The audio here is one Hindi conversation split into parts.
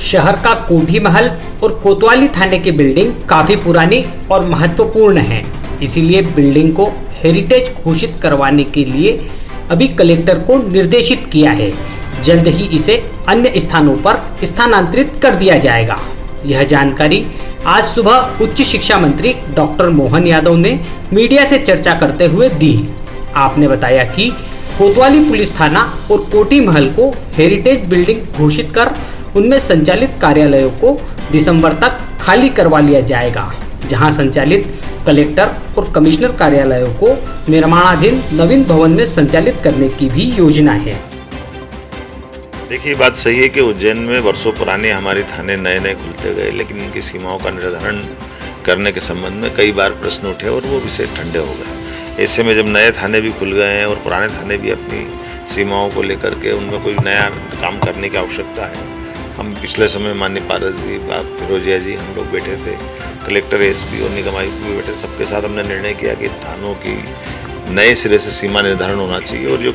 शहर का कोठी महल और कोतवाली थाने की बिल्डिंग काफी पुरानी और महत्वपूर्ण है। इसीलिए बिल्डिंग को हेरिटेज घोषित करवाने के लिए अभी कलेक्टर को निर्देशित किया है। जल्द ही इसे अन्य स्थानों पर स्थानांतरित कर दिया जाएगा। यह जानकारी आज सुबह उच्च शिक्षा मंत्री डॉक्टर मोहन यादव ने मीडिया से चर्चा करते हुए दी। आपने बताया कि कोतवाली पुलिस थाना और कोठी महल को हेरिटेज बिल्डिंग घोषित कर उनमें संचालित कार्यालयों को दिसंबर तक खाली करवा लिया जाएगा, जहां संचालित कलेक्टर और कमिश्नर कार्यालयों को निर्माणाधीन नवीन भवन में संचालित करने की भी योजना है। देखिए, बात सही है कि उज्जैन में वर्षों पुराने हमारे थाने नए नए खुलते गए, लेकिन इनकी सीमाओं का निर्धारण करने के संबंध में कई बार प्रश्न उठे और वो विषय ठंडे हो गए। ऐसे में जब नए थाने भी खुल गए हैं और पुराने थाने भी अपनी सीमाओं को लेकर के उनमें कोई नया काम करने की आवश्यकता है, हम पिछले समय माननीय पारस जी, फिरोजिया जी, हम लोग बैठे थे, कलेक्टर, एसपी और निगम आयुक्त भी बैठे, सबके साथ हमने निर्णय किया कि थानों की नए सिरे से सीमा निर्धारण होना चाहिए। और जो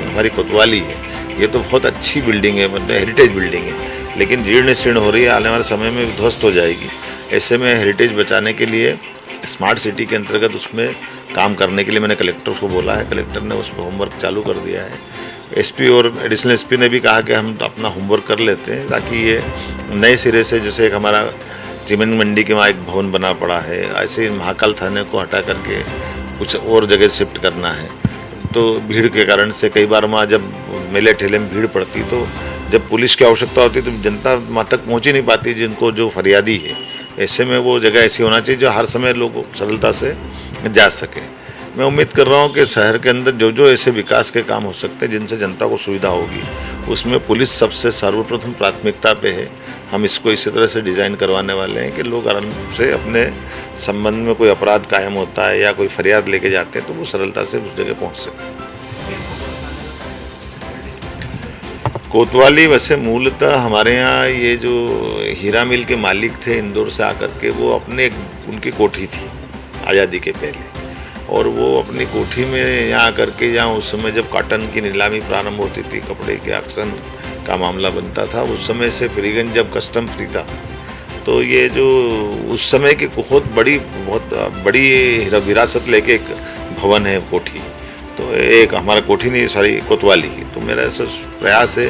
हमारी कोतवाली है, ये तो बहुत अच्छी बिल्डिंग है, मतलब हेरिटेज बिल्डिंग है, लेकिन जीर्ण शीर्ण हो रही है, आने वाले समय में ध्वस्त हो जाएगी। ऐसे में हेरिटेज बचाने के लिए स्मार्ट सिटी के अंतर्गत उसमें काम करने के लिए मैंने कलेक्टर को बोला है। कलेक्टर ने उस पर होमवर्क चालू कर दिया है। एसपी और एडिशनल एसपी ने भी कहा कि हम अपना होमवर्क कर लेते हैं, ताकि ये नए सिरे से, जैसे एक हमारा चीमन मंडी के वहाँ एक भवन बना पड़ा है, ऐसे ही महाकाल थाने को हटा करके कुछ और जगह शिफ्ट करना है। तो भीड़ के कारण से कई बार वहाँ जब मेले ठेले में भीड़ पड़ती, तो जब पुलिस की आवश्यकता होती तो जनता वहाँ तक पहुँच ही नहीं पाती, जिनको जो फरियादी है। ऐसे में वो जगह ऐसी होना चाहिए जो हर समय लोग सरलता से जा सके। मैं उम्मीद कर रहा हूँ कि शहर के अंदर जो जो ऐसे विकास के काम हो सकते हैं जिनसे जनता को सुविधा होगी, उसमें पुलिस सबसे सर्वप्रथम प्राथमिकता पे है। हम इसको इसी तरह से डिज़ाइन करवाने वाले हैं कि लोग आराम से अपने संबंध में कोई अपराध कायम होता है या कोई फरियाद लेके जाते हैं तो वो सरलता से उस जगह पहुँच सकें। कोतवाली वैसे मूलतः हमारे यहाँ ये जो हीरा मिल के मालिक थे इंदौर से आकर के, वो अपने उनकी कोठी थी आज़ादी के पहले, और वो अपनी कोठी में यहाँ आकर के, जहाँ उस समय जब कॉटन की नीलामी प्रारंभ होती थी, कपड़े के ऑक्शन का मामला बनता था, उस समय से फ्रीगंज जब कस्टम फ्री था, तो ये जो उस समय की बहुत बड़ी विरासत लेके एक भवन है कोठी, तो एक हमारा कोठी नहीं, सॉरी, कोतवाली की। तो मेरा ऐसा प्रयास है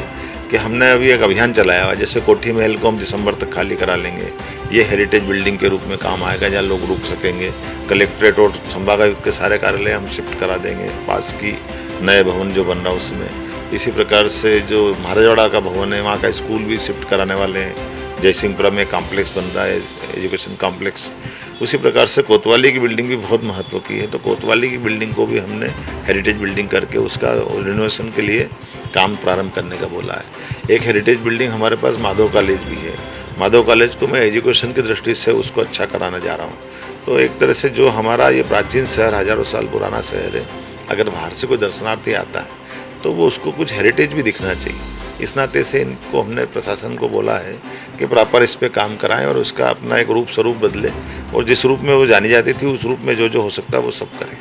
कि हमने अभी एक अभियान चलाया हुआ है, जैसे कोठी महल को हम दिसंबर तक खाली करा लेंगे, ये हेरिटेज बिल्डिंग के रूप में काम आएगा, जहाँ लोग रुक सकेंगे। कलेक्ट्रेट और संभागायुक्त के सारे कार्यालय हम शिफ्ट करा देंगे, पास की नए भवन जो बन रहा है उसमें। इसी प्रकार से जो महाराजवाड़ा का भवन है, वहाँ का स्कूल भी शिफ्ट कराने वाले हैं। जयसिंहपुरा में कॉम्प्लेक्स बन रहा है, एजुकेशन कॉम्प्लेक्स। उसी प्रकार से कोतवाली की बिल्डिंग भी बहुत महत्व की है, तो कोतवाली की बिल्डिंग को भी हमने हेरिटेज बिल्डिंग करके उसका रिनोवेशन के लिए काम प्रारंभ करने का बोला है। एक हेरिटेज बिल्डिंग हमारे पास माधव कॉलेज भी है। माधव कॉलेज को मैं एजुकेशन की दृष्टि से उसको अच्छा कराना जा रहा हूँ। तो एक तरह से जो हमारा ये प्राचीन शहर, हजारों साल पुराना शहर है, अगर बाहर से कोई दर्शनार्थी आता है तो वो उसको कुछ हेरिटेज भी दिखना चाहिए। इस नाते से इनको हमने प्रशासन को बोला है कि प्रॉपर इस पे काम कराएं और उसका अपना एक रूप स्वरूप बदले, और जिस रूप में वो जानी जाती थी उस रूप में जो जो हो सकता है वो सब करें।